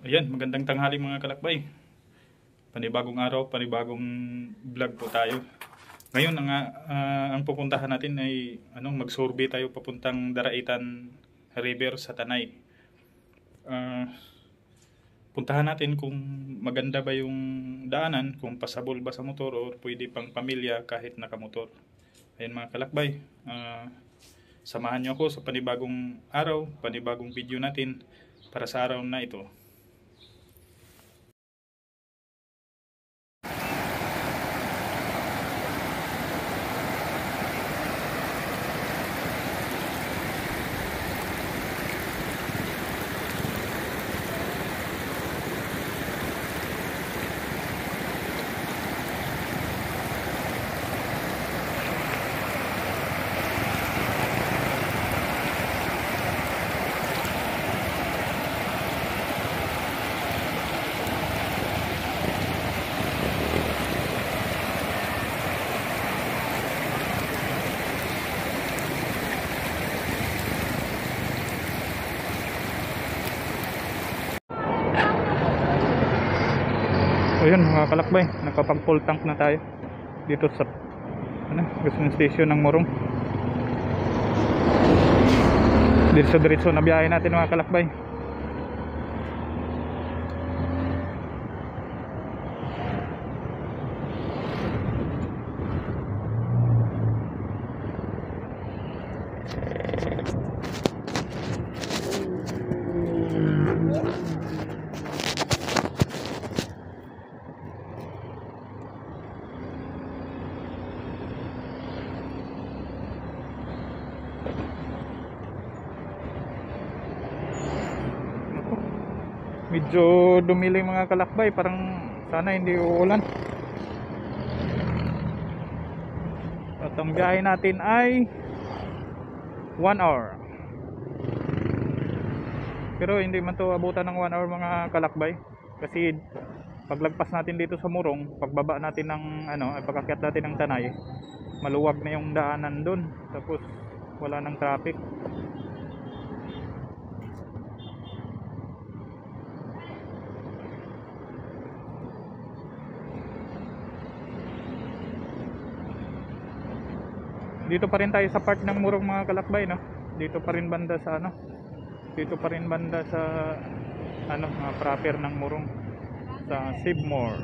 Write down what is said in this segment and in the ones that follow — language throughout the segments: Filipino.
Ayan, magandang tanghali mga kalakbay. Panibagong araw, panibagong vlog po tayo. Ngayon ang pupuntahan natin ay mag-survey tayo papuntang Daraitan River sa Tanay. Puntahan natin kung maganda ba yung daanan, kung pasabol ba sa motor o pwede pang pamilya kahit nakamotor. Ayan mga kalakbay, samahan niyo ako sa panibagong araw, panibagong video natin para sa araw na ito. Ayun mga kalakbay, nakapag full tank na tayo dito sa gasoline station ng Morong. Diretso na biyahe natin mga kalakbay. Medyo dumili mga kalakbay, parang sana hindi uulan. At ang biyahe natin ay 1 hour. Pero hindi man to abutan ng 1 hour mga kalakbay, kasi paglagpas natin dito sa Morong, pagbaba natin ng pag-akyat natin ng Tanay, maluwag na yung daanan dun, tapos wala nang traffic. Dito pa rin tayo sa part ng Morong mga kalakbay, no? Dito pa rin banda sa proper ng Morong, sa Sibmore.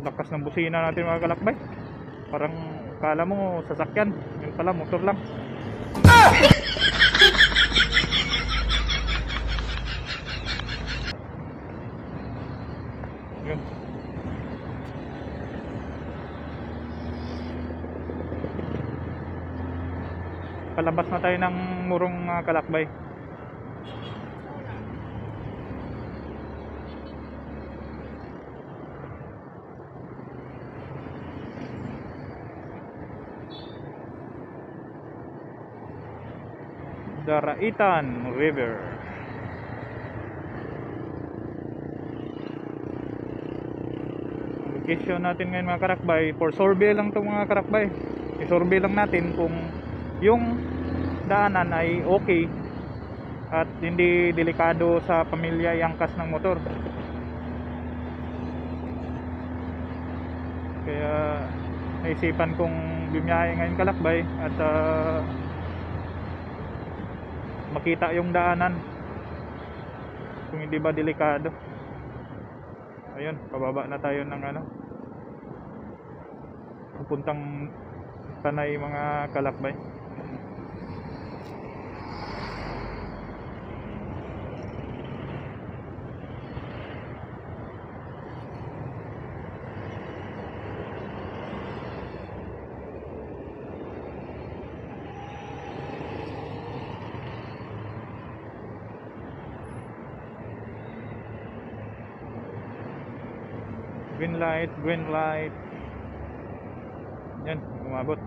Lakas ng busina natin mga kalakbay, parang kala mo sasakyan, yun pala motor lang. Yun. Palabas na tayo ng Morong mga kalakbay. Daraitan River. Location natin ngayon mga karakbay, for survey lang to mga karakbay. I-survey lang natin kung yung daanan ay okay at hindi delikado sa pamilya iangkas ng motor. Kaya naisipan kong bumiyahe ngayon kalakbay at makita yung daanan kung hindi ba delikado. Ayun, pababa na tayo ng pupuntang Tanay mga kalakbay. Green light, green light. Yan, umabot.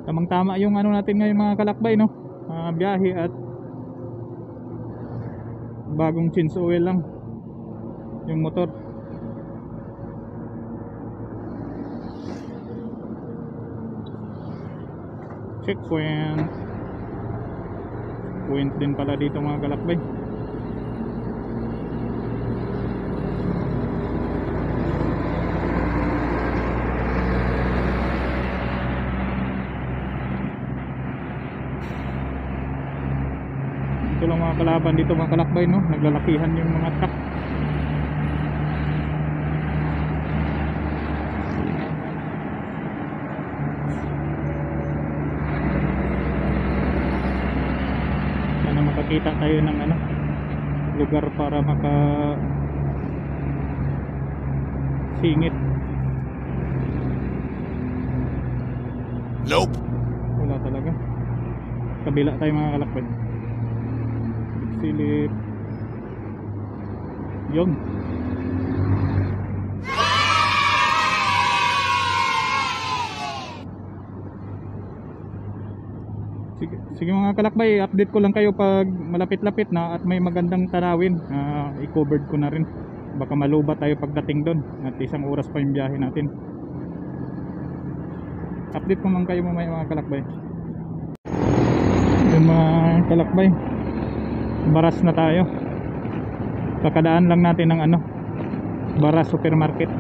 Tamang tama yung ano natin ngayon mga kalakbay, no? Biyahe at bagong change oil lang yung motor. Checkpoint. Point din pala dito mga kalakbay. Ito lang mga kalaban dito mga kalakbay, no? Naglalakihan yung mga truck. Sana makakita tayo ng ano, lugar para maka singit. Nope. Wala talaga. Kabila tayo mga kalakbay. Silip. Yung sige mga kalakbay, update ko lang kayo pag malapit-lapit na at may magandang tanawin. I-covered ko na rin, baka malubat tayo pagdating doon at isang oras pa yung biyahe natin. Update ko man kayo mamaya mga kalakbay. Yung mga kalakbay, Baras na tayo. Kakadaan lang natin ng ano, Baras Supermarket.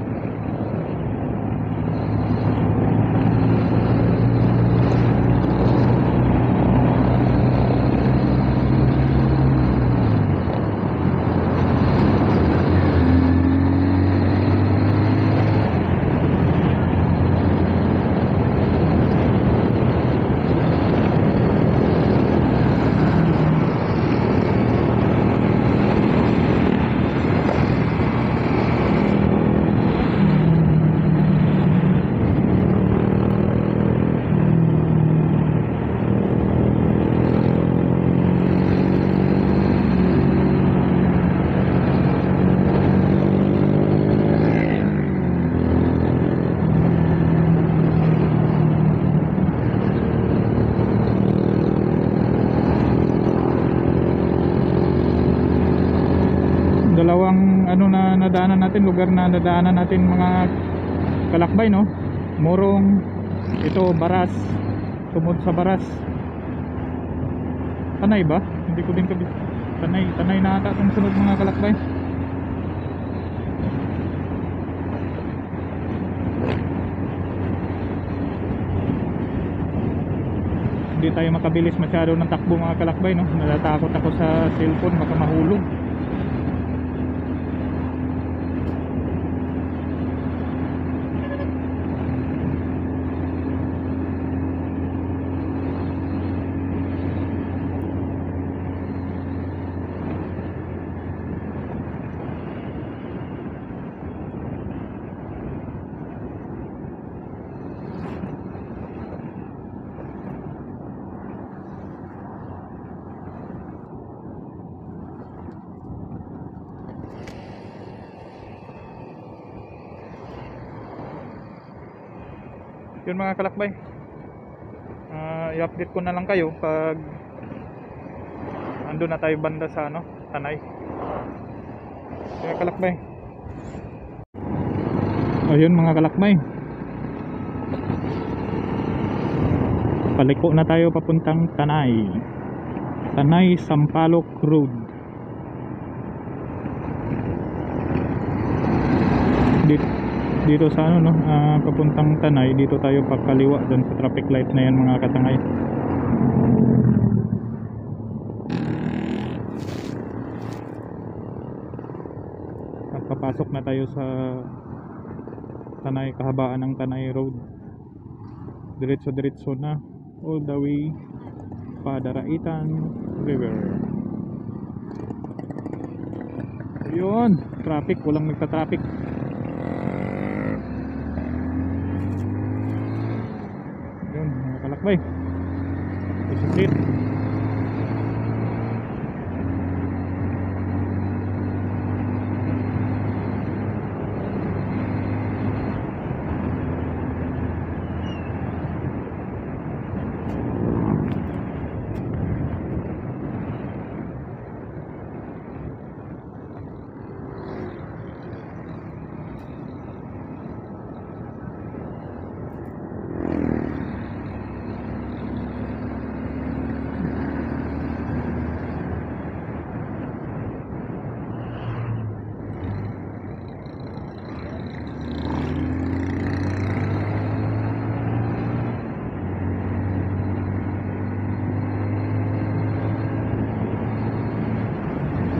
Dalawang ano na nadaanan natin, lugar na nadaanan natin mga kalakbay, no? Morong, ito Baras, tumod sa Baras. Tanay ba? Hindi ko din kabis. Tanay na ata itong sunod mga kalakbay. Hindi tayo makabilis masyado ng takbo mga kalakbay, no? Natatakot ako sa cellphone, baka mahulog. Yun mga kalakbay, i-update ko na lang kayo pag ando na tayo banda sa ano, Tanay. Mga kalakbay, ayun mga kalakbay, paliko na tayo papuntang Tanay. Tanay Sampaloc Road. Dito sa ano, no, papuntang Tanay, dito tayo pakaliwa doon sa traffic light na yan mga katangay. At papasok na tayo sa Tanay, kahabaan ng Tanay Road. Diretso na all the way pa Daraitan River. Yun, traffic, walang nagta-traffic. Yun, mga kalakbay. Isiklit.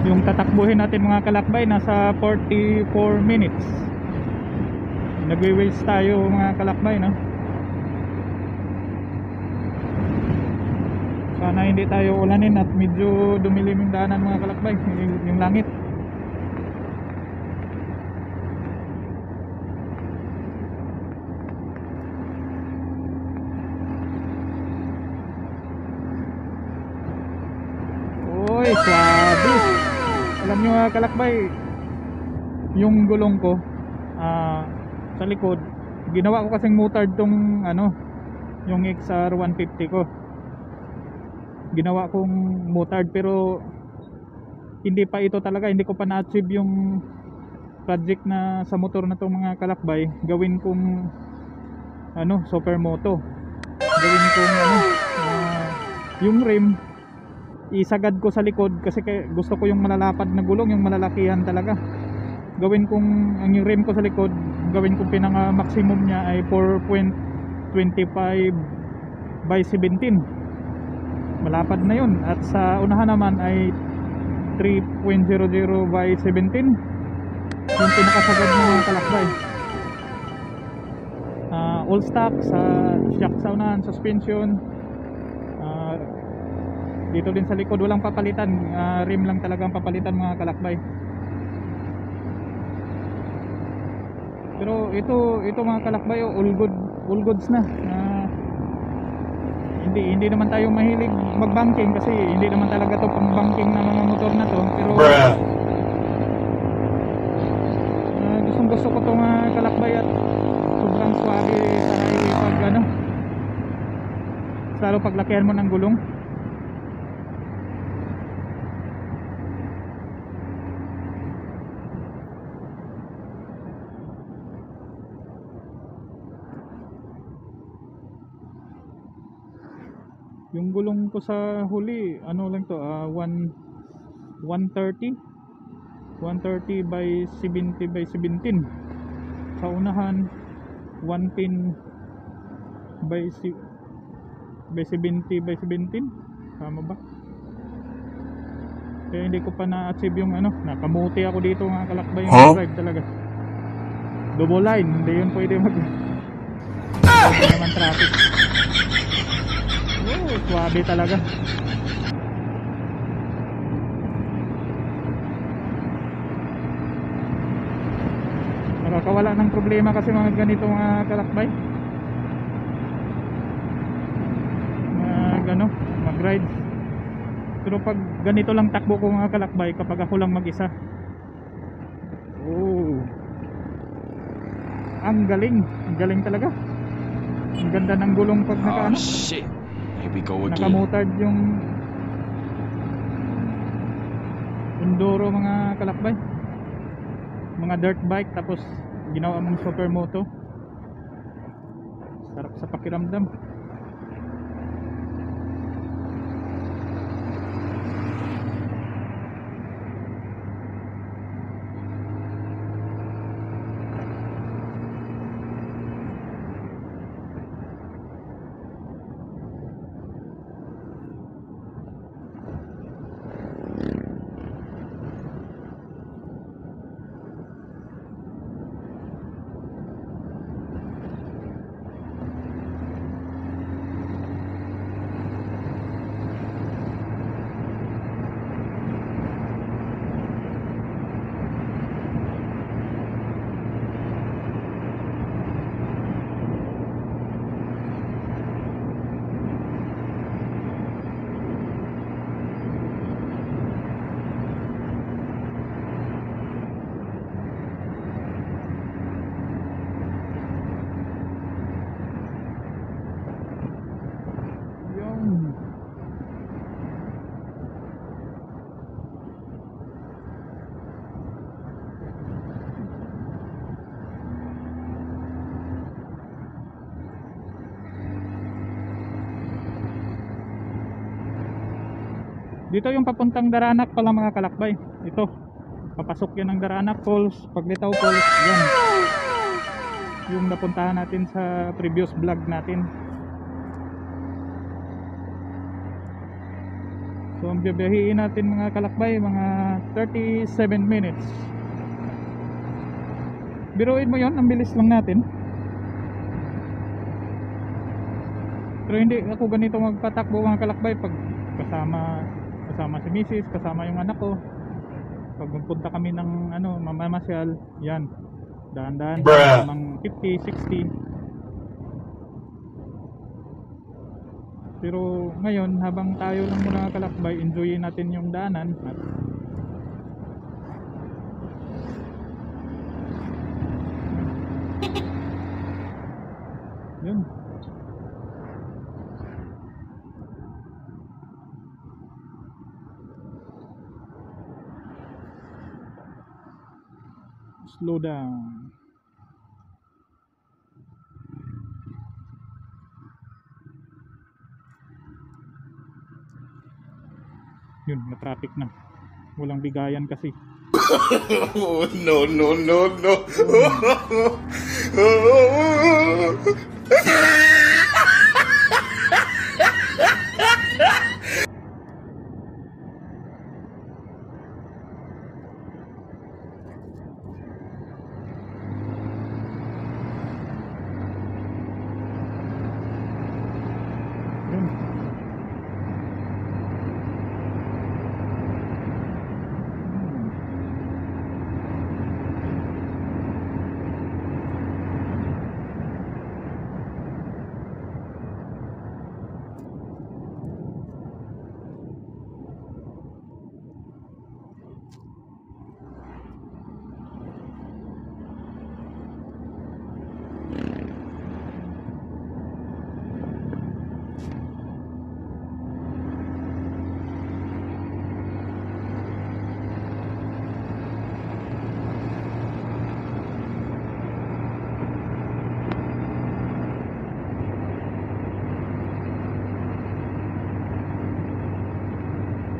Yung tatakbuhin natin mga kalakbay nasa 44 minutes. Nagwe-waste tayo mga kalakbay, no? Sana hindi tayo ulanin at medyo dumilim yung daanan mga kalakbay, yung langit. Uy, swabe. Alam nyo mga kalakbay, yung gulong ko sa likod, ginawa ko kasing motard tong ano, yung XR 150 ko. Ginawa kong motard pero hindi pa ito talaga, hindi ko pa na-achieve yung project na sa motor na to mga kalakbay. Gawin kong ano, supermoto. Gawin kong ano, yung rim isagad ko sa likod kasi gusto ko yung malalapad na gulong, yung malalakihan talaga. Gawin kong ang yung rim ko sa likod, gawin kong pinaka maximum niya ay 4.25 by 17. Malapad na yun. At sa unahan naman ay 3.00 by 17. Yung pinakasagad ng mga kalakbay. All stock sa shock sa unahan, suspension. Dito din sa likod walang papalitan, rim lang talaga ang papalitan mga kalakbay. Pero ito mga kalakbay, all goods na. Hindi naman tayo mahilig mag-banking kasi hindi naman talaga to pang banking na mga motor na to. Pero gusto ko to mga kalakbay at sobrang swabe sa highway pag ano, lalo paglakihan mo ng gulong. Yung gulong ko sa huli, ano lang to, 130 by 70 by 17. Sa unahan 110 by 70 by 17. Tama ba? Kaya hindi ko pa na-achieve yung ano, nakamuti ako dito mga kalakbay, yung drive talaga. Double line, hindi yun pwede mag naman traffic. Oh, swabe talaga. Nakakawala ng problema kasi mga ganito mga kalakbay. Mag-ride. Pero pag ganito lang takbo ko mga kalakbay, kapag ako lang mag-isa. Oh. Ang galing talaga. Ang ganda ng gulong pag naka shit. Here we go again. Nakamotard yung enduro mga kalakbay, mga dirt bike, tapos ginawa mong supermoto. Sarap sa pakiramdam. Dito yung papuntang Daranak pala mga kalakbay. Ito, papasok yan ng Daranak Falls, Paglitaw Falls. Yan yung napuntahan natin sa previous vlog natin. So ang biyahiin natin mga kalakbay, mga 37 minutes. Biruin mo yon, ang bilis lang natin. Pero hindi ako ganito magpatakbo mga kalakbay pag kasama si Mrs., kasama yung anak ko. Pag magpunta kami ng mamamasyal, yan, dahan-dahan ng 50, 60. Pero ngayon habang tayo lang muna kalakbay, enjoyin natin yung daanan at yun. Slow down. Yun, na-traffic na. Walang bigayan kasi. Oh, no, no, no, no. Yun.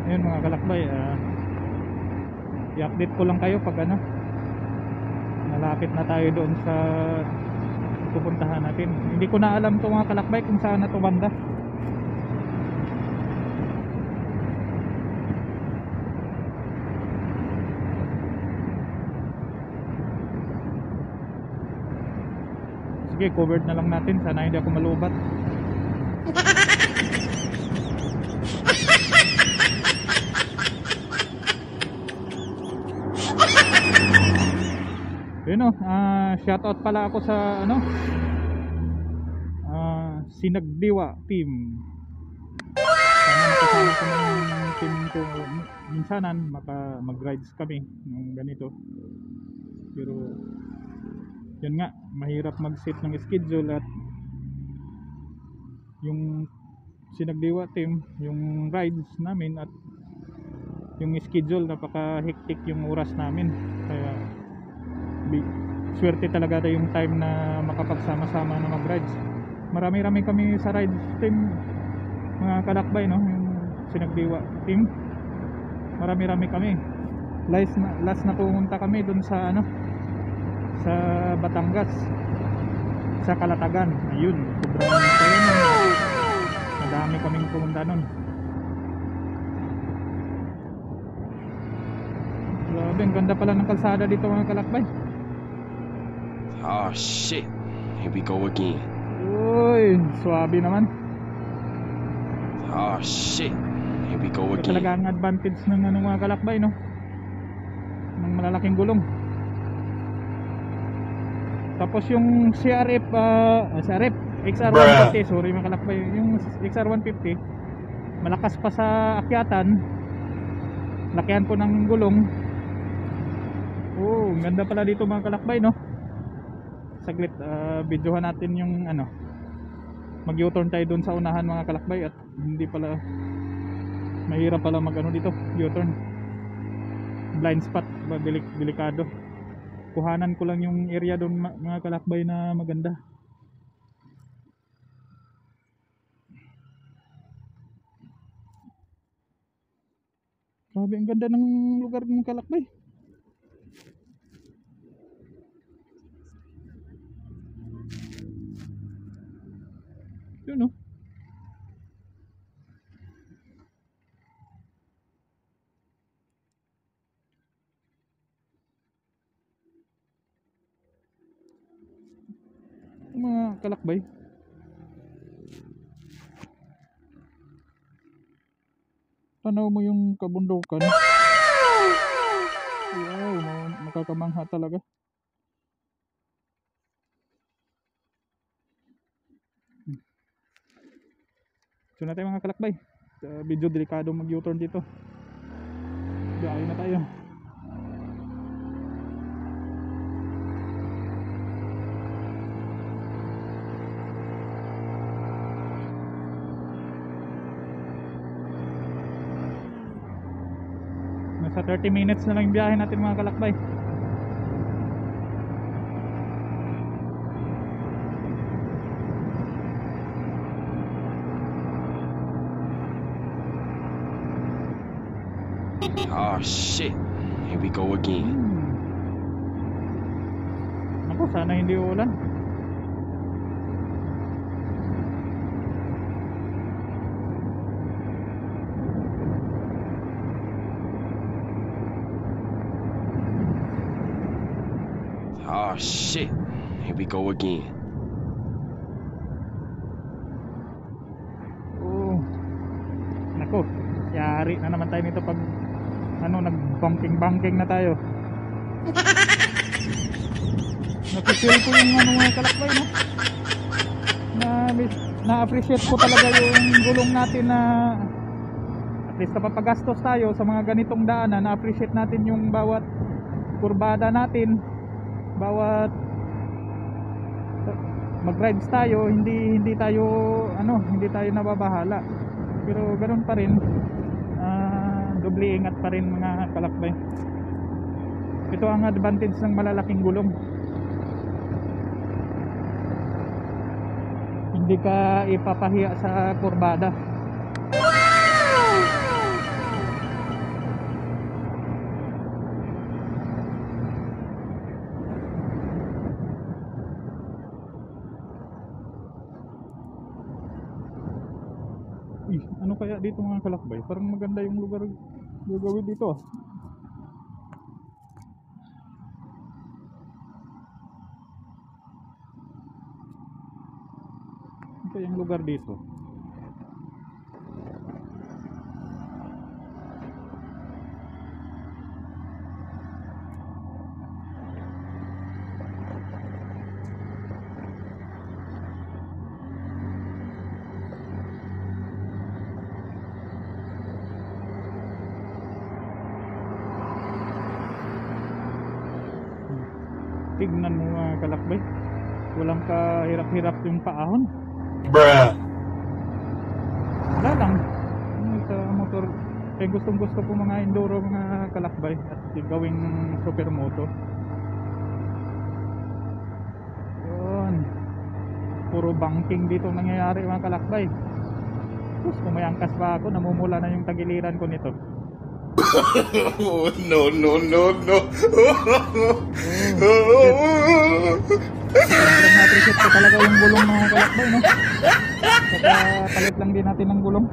Ayun mga kalakbay, i-update ko lang kayo pag malapit na tayo doon sa pupuntahan natin. Hindi ko na alam to mga kalakbay kung saan na to banda. Sige, covered na lang natin, sana hindi ako malubat. Yun shoutout pala ako sa Sinagdiwa team. Sana nakasama ko ng team ko minsanan, mag-rides kami ng ganito. Pero yun nga, mahirap mag-set ng schedule at yung Sinagdiwa team, yung rides namin at yung schedule, napaka-hectic yung oras namin. Kaya swerte talaga yung time na makapagsama-sama na mag-rides. Marami-rami kami sa rides team mga kalakbay, no? Yung Sinagdiwa team, marami-rami kami. Last na pumunta kami dun sa sa Batangas, sa Calatagan. Ayun, sobrang saya nun. Madami kaming pumunta nun. Grabe, ang ganda pala ng kalsada dito mga kalakbay. Oh shit. Here we go again. Uy, swabe naman. Oh shit. Here we go Ito again. talaga ang advantage ng mga kalakbay, no? Ng malalaking gulong. Tapos yung CRF XR150, sorry mga kalakbay, yung XR150 malakas pa sa akyatan. Lakihan po ng gulong. Oh, ganda pala dito mga kalakbay, no? Saglit, videohan natin yung mag U-turn tayo doon sa unahan mga kalakbay at hindi pala mahirap pala mag dito U-turn, blind spot, delikado. Kuhanan ko lang yung area doon mga kalakbay na maganda. Grabe, ang ganda ng lugar ng Kalakbay. Yun no. Mga Kalakbay. Tanaw mo yung kabundukan. Wow, makakamangha talaga. So na tayo mga Kalakbay. Medyo delikado mag U-turn dito. Biyahe na tayo. Nasa 30 minutes na lang yung biyahe natin mga Kalakbay. Oh shit. Here we go again. Ako, sana hindi uulan. Oh shit. Here we go again. Oh. Nako, yari na naman tayo nito pag nag-banking na tayo. Napipil ko yung mga Kalakbay, no? Na-appreciate ko talaga yung gulong natin na at least napapagastos tayo sa mga ganitong daanan. Na-appreciate natin yung bawat kurbada natin, bawat mag-rides tayo, hindi tayo nababahala. Pero ganoon pa rin, doble ingat pa rin mga Kalakbay. Ito ang advantage ng malalaking gulong. Hindi ka ipapahiya sa kurbada. Ano kaya dito mga Kalakbay? Parang maganda yung lugar gagawin dito. Ano kaya yung lugar dito? Tignan mo mga Kalakbay, walang kahirap-hirap yung paahon. Bruh. Wala lang sa motor. Kaya gustong gusto ko mga enduro mga Kalakbay at gawing supermoto. Yun, puro banking dito nangyayari mga Kalakbay. Tapos kung may angkas pa ako, namumula na yung tagiliran ko nito. No, no, no, no. Sobrang na-appreciate ko talaga yung gulong mga Kalakbay, no? Saka palit lang din natin ng gulong.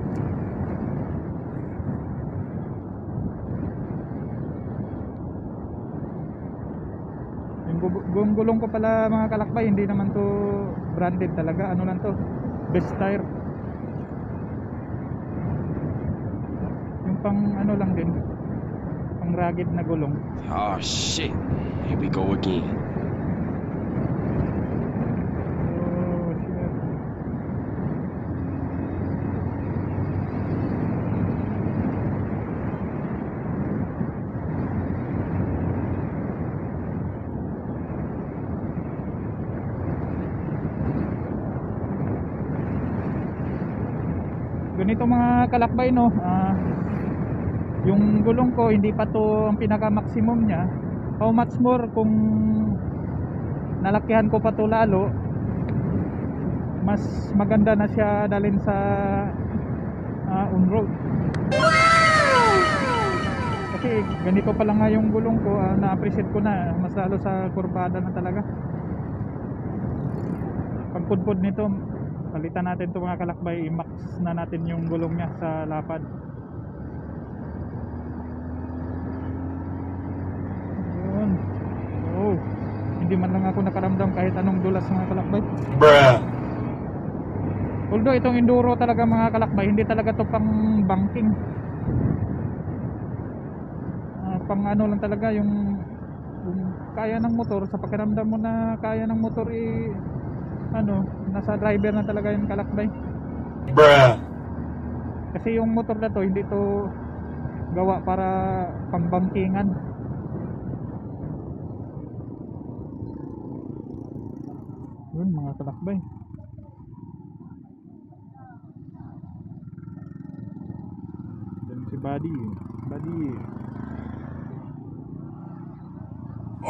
Yung gulong ko pala mga Kalakbay, hindi naman to branded talaga. Ano lang to, best tire. Yung pang ano lang din, pang rugged na gulong. Oh shit. Here we go again. Oh shit. Ganito mga Kalakbay, no? Yung gulong ko hindi pa to ang pinaka maximum niya. How much more kung nalakihan ko pa to lalo, mas maganda na siya dalhin sa on road. Kasi ganito pa lang nga yung gulong ko, na-appreciate ko na mas lalo sa kurbada na talaga. Pagpudpud nito, palitan natin ito mga kalakbay, i-max na natin yung gulong niya sa lapad. Yun. Oh, hindi man lang ako nakaramdam kahit anong dulas mga kalakbay. Bruh. Although itong enduro talaga mga kalakbay, hindi talaga to pang banking. Pang ano lang talaga yung kaya ng motor, sa pakiramdam mo na kaya ng motor nasa driver na talaga yung kalakbay. Bruh. Kasi yung motor na to hindi to gawa para pambangkingan. Yun mga kalakbay. Yan si Buddy.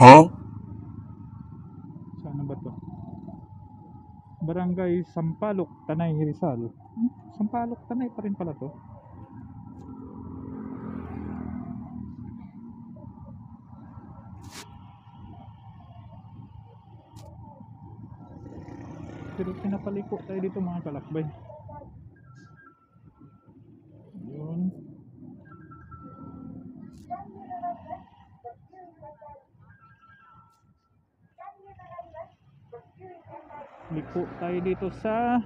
Huh? Saan ba to? Barangay Sampaloc, Tanay, Rizal. Sampaloc, Tanay pa rin pala to. Pero pinapaliko tayo dito mga kalakbay. Yun. Liko tayo dito sa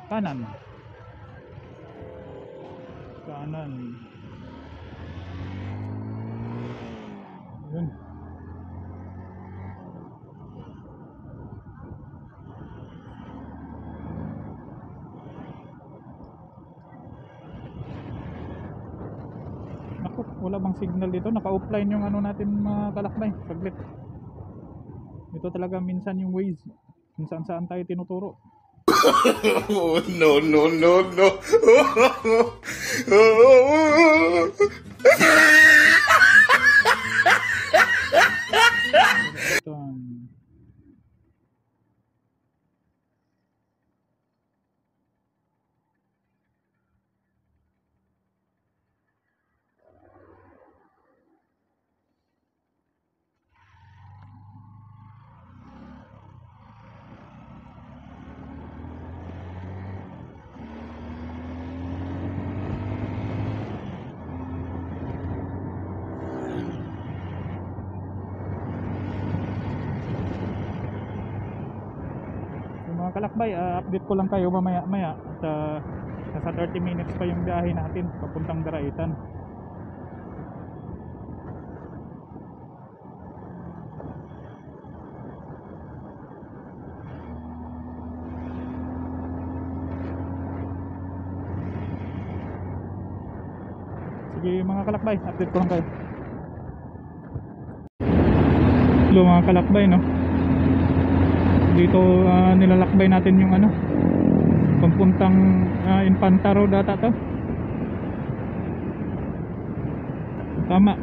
kanan. Yun. Naku, wala bang signal dito? Naka-offline yung ano natin mga kalakbay. Saglit. Ito talaga minsan yung Waze. Kung saan saan tayo tinuturo. Oh, no, no, no, no. Ito. Mga kalakbay, update ko lang kayo mamaya at nasa 30 minutes pa yung biyahe natin papuntang Daraitan. Sige mga kalakbay, update ko lang kayo. Hello mga kalakbay, no? Dito nilalakbay natin yung papuntang Infanta Road ata to. Tama,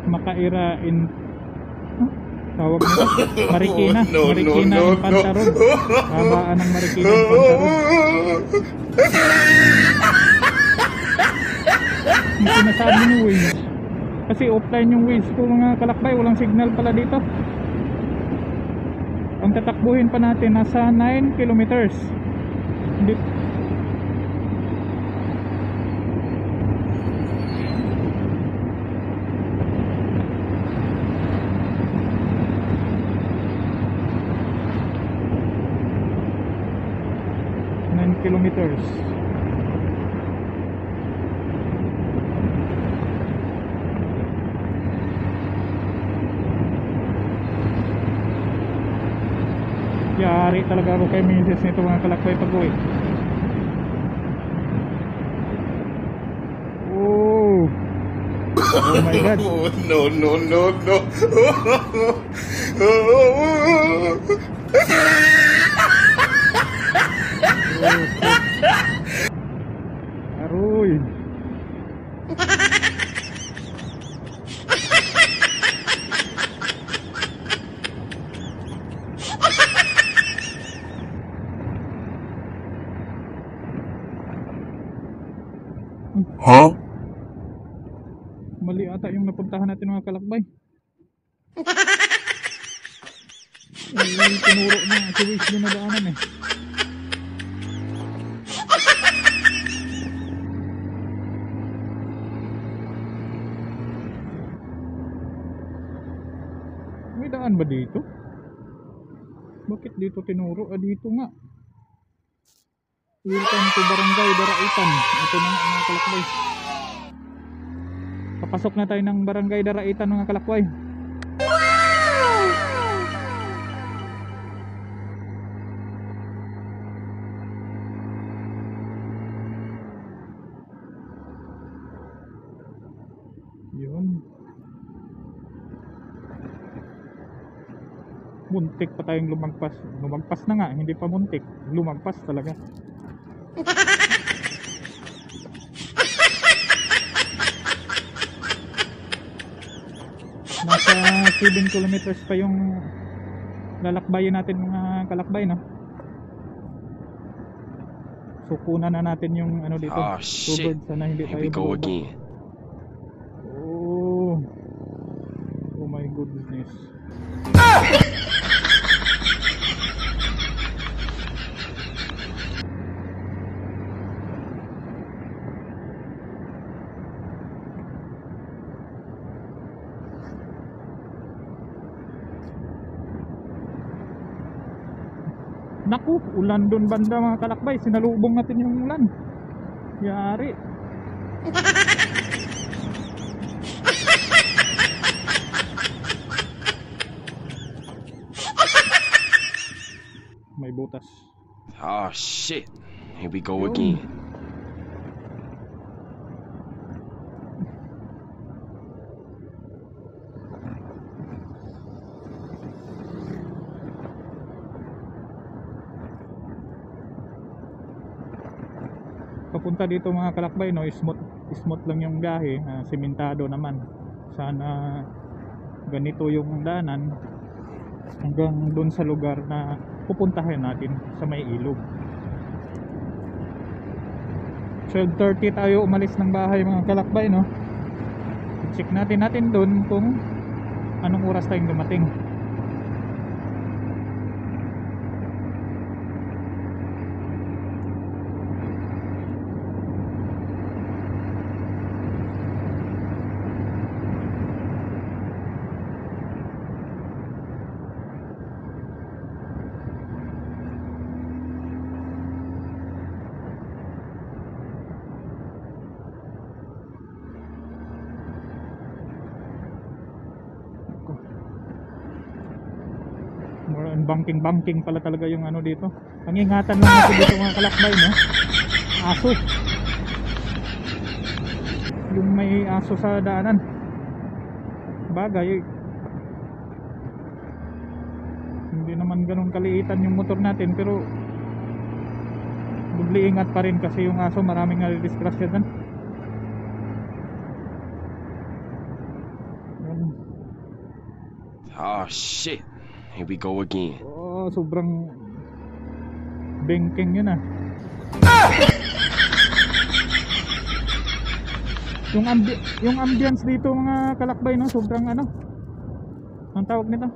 Makaira tawag nito Marikina. Marikina Infanta Road. Habaan ng Marikina Infanta Road. Hindi sinasabi ni Waze. Kasi offline yung Waze ko mga kalakbay, walang signal pala dito. Ang tatakbuhin pa natin nasa 9 kilometers. Hindi. Kilometers. Yari talaga ako kay misis nito mga kalakbay pag-uwi. Oh my god. No, no, no, no. Aroy. Huh? Mali ata yung napuntahan natin mga kalakbay. Tinuro na si Wish doon na daanan eh. May daan ba dito? Bakit dito tinuro? Dito nga. Welcome to Barangay Daraitan. Ito na nga mga kalakbay. Papasok na tayo ng Barangay Daraitan mga kalakbay. Yun. Muntik pa tayong lumagpas. Lumagpas na nga, hindi pa muntik. Lumagpas talaga. Nasa 7 kilometers pa yung lalakbayin natin mga kalakbay, no? So kunan na natin yung ano dito. Oh shit. Sana hindi Here tayo we go bumaba. again. Oh my goodness. Naku, ulan doon banda mga kalakbay. Sinalubong natin yung ulan. Yari. May butas. Oh shit. Here we go again. Papunta dito mga kalakbay, no, smooth lang yung biyahe, simentado naman. Sana ganito yung daanan hanggang doon sa lugar na pupuntahin natin sa may ilog. 12:30 tayo umalis ng bahay mga kalakbay, no. Check natin doon kung anong oras tayong dumating. More on banking pala talaga yung ano dito. Ang ingatan lang natin dito mga kalakbay, no? Aso. Yung may aso sa daanan. Bagay. Hindi naman ganun kaliitan yung motor natin, pero dubli ingat pa rin kasi yung aso maraming nadidisgrasya dyan. Oh shit. Here we go again. Oh, sobrang bengking yun ah. Yung ambience dito mga kalakbay, no, sobrang ano, ang tawag nito,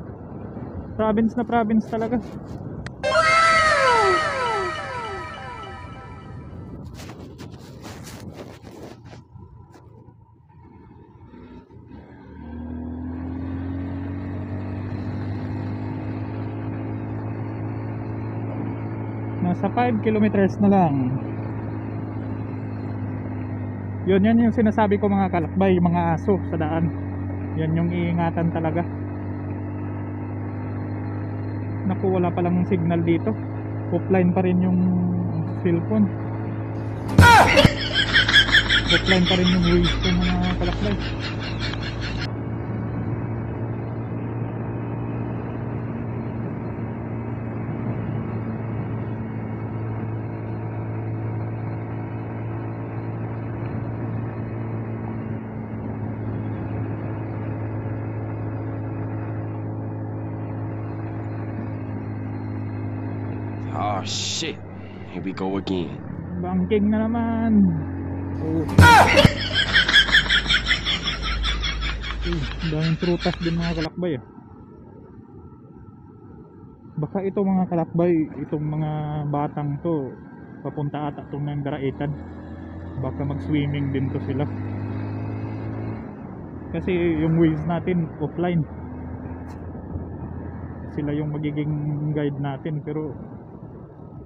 province na province talaga. Nasa 5 kilometers na lang. Yan yung sinasabi ko mga kalakbay, mga aso sa daan. Yan yung iingatan talaga. Naku, wala palang signal dito. Offline pa rin yung cellphone. Offline pa rin yung Waze ko mga kalakbay. Oh shit. Here we go again. Banking na naman. Oh. Ang daming prutas din mga kalakbay. Baka ito mga kalakbay, itong mga batang to papunta ata itong ng Daraitan. Baka mag swimming din to sila. Kasi yung waves natin offline. Sila yung magiging guide natin, pero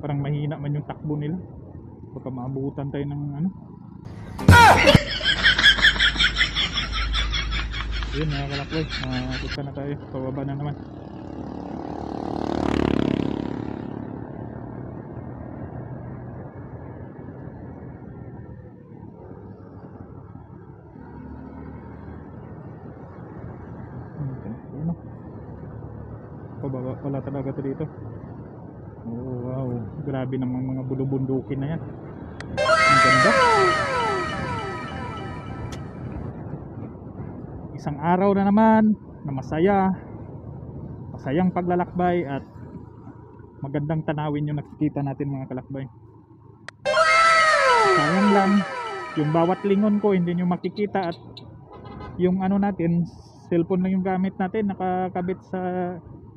parang mahina man yung takbo nila. Baka maabutan tayo ng ano. Yun mga kalakbay, punta na tayo, pababa na naman. Ano? Pababa pala talaga to dito. Oh wow, grabe namang mga bulubundukin na yan. Ang ganda. Isang araw na naman na masayang paglalakbay at magandang tanawin yung nakikita natin mga kalakbay. Sayang lang yung bawat lingon ko hindi nyo makikita, at yung ano natin, cellphone lang yung gamit natin, nakakabit sa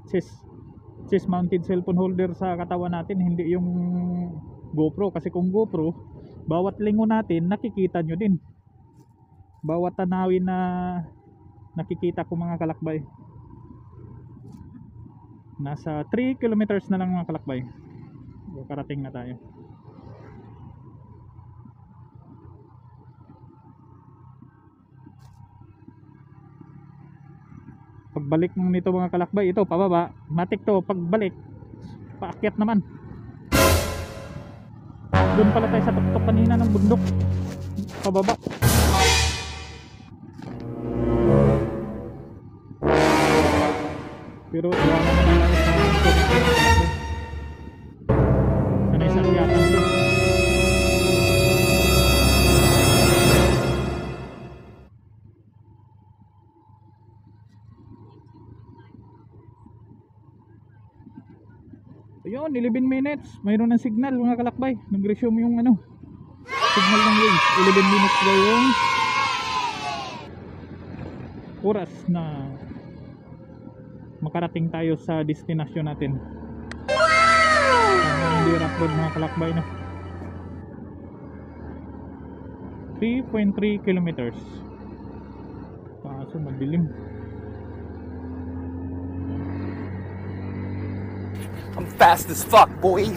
chest mounted cellphone holder sa katawan natin, hindi yung GoPro. Kasi kung GoPro, bawat lingon natin nakikita nyo din, bawat tanawin na nakikita ko mga kalakbay. Nasa 3 kilometers na lang mga kalakbay, karating na tayo. Pagbalik nito mga kalakbay, ito pababa, matik to. Pagbalik, paakyat naman. Doon pala tayo sa tuktok kanina ng bundok, pababa. Pero wala naman tayo sa sanay sa akyatan doon. Ayun, 11 minutes. Mayroon ng signal mga kalakbay. Nag-resume yung ano, signal ng waves. 11 minutes daw yung oras na makarating tayo sa destination natin. Hindi rough road mga kalakbay na. 3.3 kilometers. Kaso madilim. I'm fast as fuck, boy.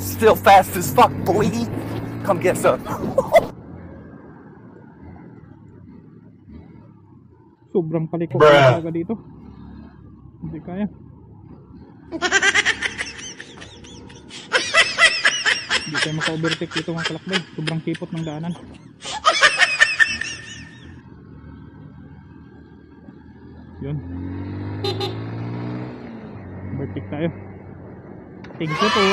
Still fast as fuck, boy. Come get some. Sobrang paliko talaga dito. Hindi kaya. Hindi tayo maka-overtake dito mga kalakbay. Sobrang kipot ng daanan. Yun. Overtake tayo. Thank you po.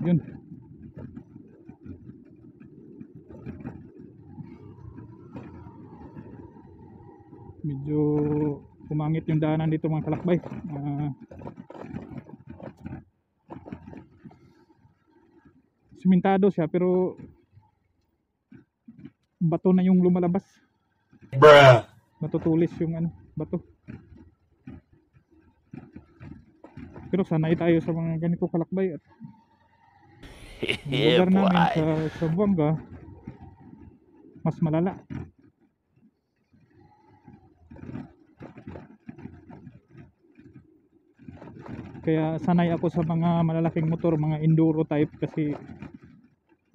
Yun. Medyo pumangit yung daanan dito mga kalakbay. Simentado siya pero bato na yung lumalabas. Bruh. Matutulis yung ano, bato. Pero sanay tayo sa mga ganito kalakbay. At lugar namin sa Buanga mas malala. Kaya sanay ako sa mga malalaking motor, mga enduro type, kasi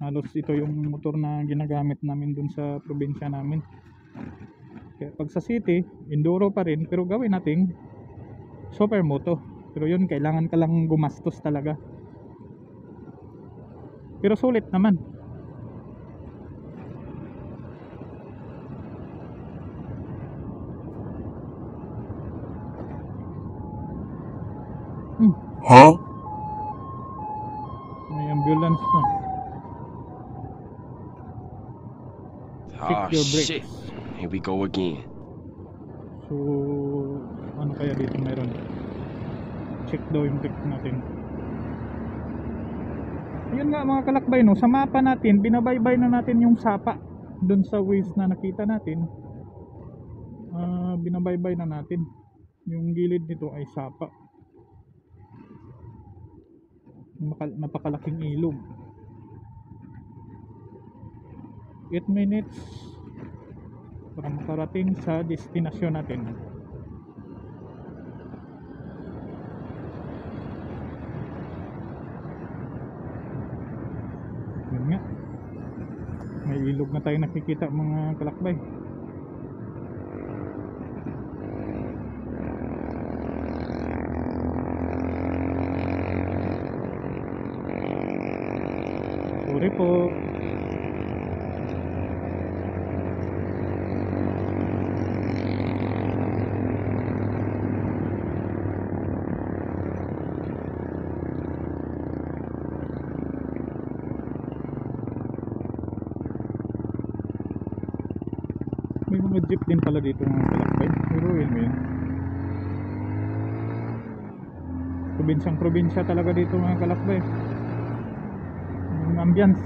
halos ito yung motor na ginagamit namin dun sa probinsya namin. Kaya pag sa city, enduro pa rin, pero gawin nating supermoto. Pero yun, kailangan ka lang gumastos talaga. Pero sulit naman. Huh? May ambulance na. Oh Check your brakes. shit. Here we go again. So ano kaya dito mayroon? Check daw yung pick natin. Yun nga mga kalakbay, no, sa mapa natin binabaybay na natin yung sapa dun sa Waze na nakita natin. Binabaybay na natin yung gilid nito ay sapa. Napakalaking ilog. 8 minutes para makarating sa destinasyon natin. Yun nga, may ilog na tayo nakikita mga kalakbay. Sorry po. May mga jeep din pala dito mga kalakbay. Pero yun mo yun. Probinsyang probinsya talaga dito mga kalakbay. Yung ambience.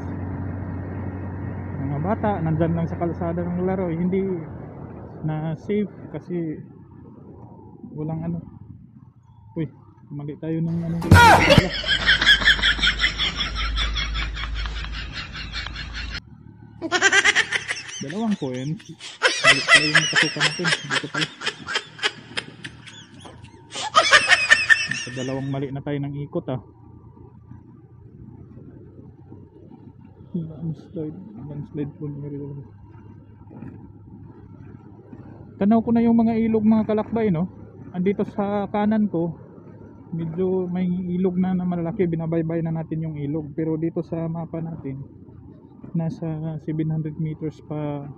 Mga bata nandyan lang sa kalsada ng laro. Hindi na safe kasi walang ano. Uy, mali tayo ng ano. Dalawang coins. Balik pala yung nakasuka natin. Dito pala. Sa dalawang mali na tayo ng ikot ah. Landslide po niya. Tanaw ko na yung mga ilog mga kalakbay, no? Andito sa kanan ko medyo may ilog na malaki. Binabaybay na natin yung ilog. Pero dito sa mapa natin nasa 700 meters pa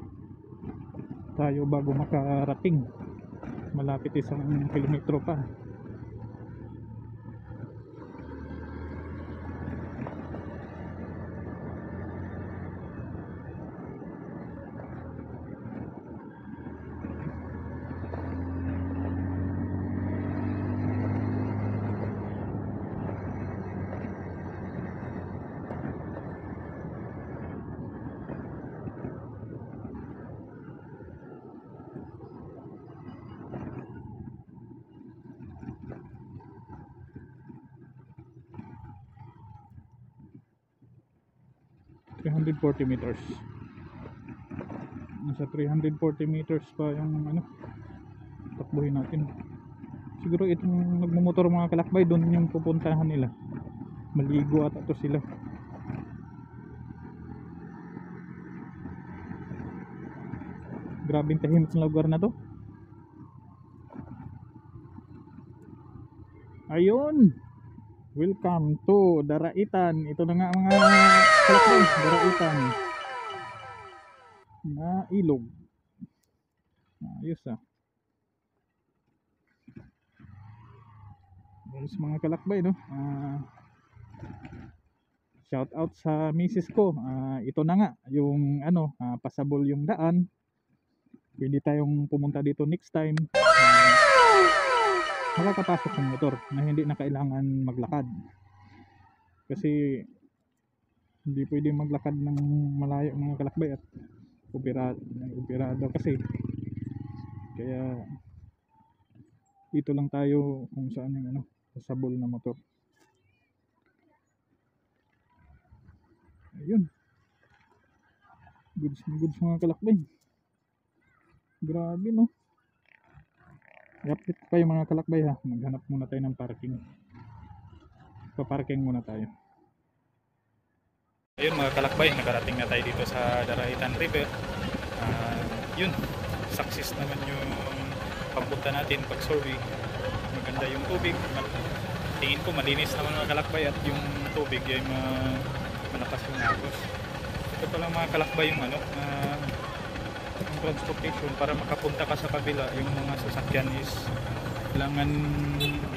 tayo bago makarating. Malapit 1 kilometro pa. $340 meters. Nasa 340 meters pa yung ano, takbuhin natin. Siguro itong nagmumotor mga kalakbay, doon yung pupuntahan nila. Maligo at ito sila. Grabing tahimik ng lugar na to. Ayun, welcome to Daraitan. Ito na nga mga kalakbay, Daraitan na ilog. Ayos ah. Ayos mga kalakbay, no? Shout out sa misis ko. Ito na nga yung ano, pasabol yung daan. Pwede tayong pumunta dito next time. Makakapasok ng motor na hindi na kailangan maglakad. Kasi hindi pwede maglakad ng malayo mga kalakbay at operado kasi. Kaya dito lang tayo kung saan yung ano, pasabol na motor. Ayun. Goods mga kalakbay. Grabe, no? I-update pa yung mga kalakbay, ha. Maghanap muna tayo ng parking. Pa-parking muna tayo. Ayun mga kalakbay, nakarating na tayo dito sa Daraitan River. Yun, success naman yung pagpunta natin pag-survey. Maganda yung tubig. Tingin ko malinis naman mga kalakbay at yung tubig ay malakas yung agos. Ito pa lang mga kalakbay yung ano, yung transportation para makapunta ka sa kabila. Yung mga sasakyan is kailangan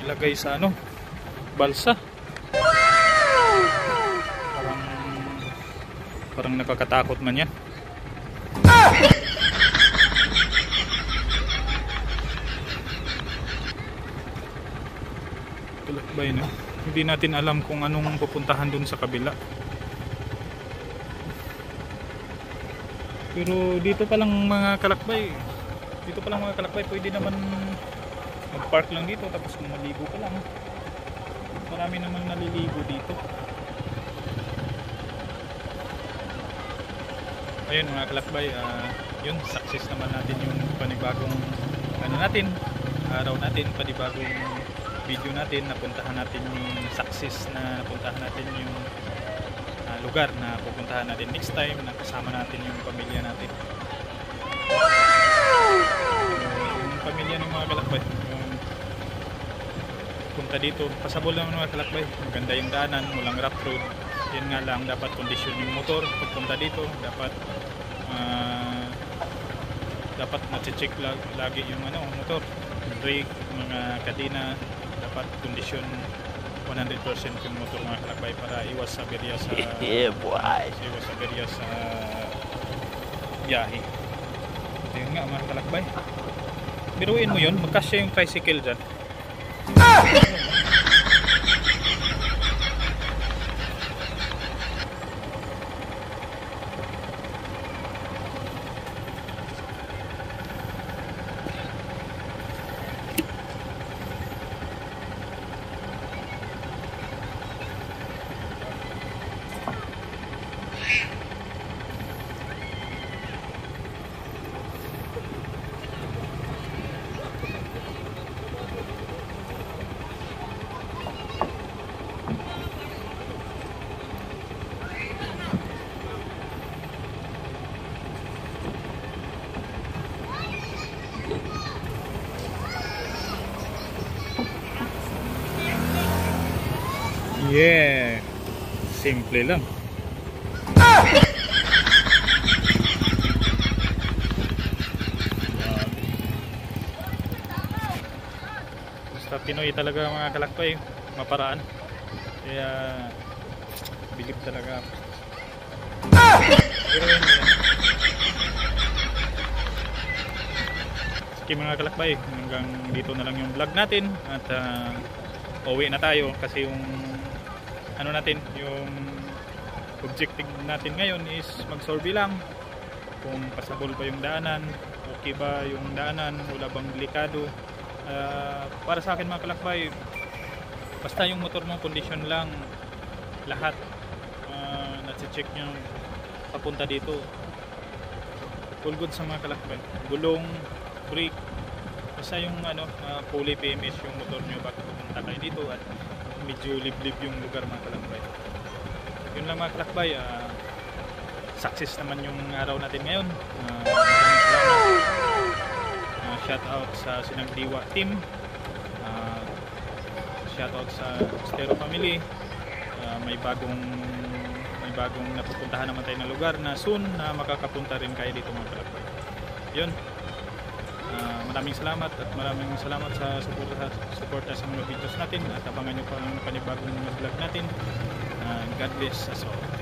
ilagay sa ano, balsa. Parang nakakatakot man yan. kalakbay, no? Hindi natin alam kung anong pupuntahan dun sa kabila. Pero dito pa lang mga kalakbay, pwede naman mag-park lang dito tapos maligo ka lang. Marami namang naliligo dito. Ayun mga kalakbay, yun, success naman natin yung panibagong araw natin, panibagong video natin. Napuntahan natin yung success na napuntahan natin yung lugar na pupuntahan natin next time, na kasama natin yung pamilya natin. Yung pamilya ng mga kalakbay, yung punta dito, pasabol lang mga kalakbay. Maganda yung daanan, walang rough road. Yan nga lang, dapat kondisyon yung motor pagpunta dito. Dapat na-check lagi yung motor, brake, mga kadena. Dapat kondisyon 100% yung motor mga kalakbay para iwas sa aberya sa biyahe. Yun nga mga kalakbay, biruin mo yun, magkasya yung tricycle dyan. Yeah, simple lang. Basta Pinoy talaga mga kalakbay, maparaan. Kaya bilib talaga ako. Pero yun, sige mga kalakbay, hanggang dito na lang yung vlog natin. At uwi na tayo kasi yung yung objective natin ngayon is mag-survey lang kung pasabol ba yung daanan, okay ba yung daanan, wala bang delikado. Para sa akin mga kalakbay, basta yung motor mo condition lang, lahat nasi-check nyo papunta dito, full good sa mga kalakbay. Gulong, brake, basta yung fully PMS yung motor nyo bago pupunta kayo dito at medyo liblib yung lugar mga kalakbay. Yun lang mga kalakbay, success naman yung araw natin ngayon. Maraming salamat. Shout out sa Sinagdiwa team, shout out sa Estero family. May bagong napupuntahan naman tayo na lugar na soon na makakapunta rin kayo dito mga kalakbay. Yun, maraming salamat at maraming salamat sa suporta sa mga videos natin at abangan nyo pa ang panibagong mga vlog natin. God bless us all.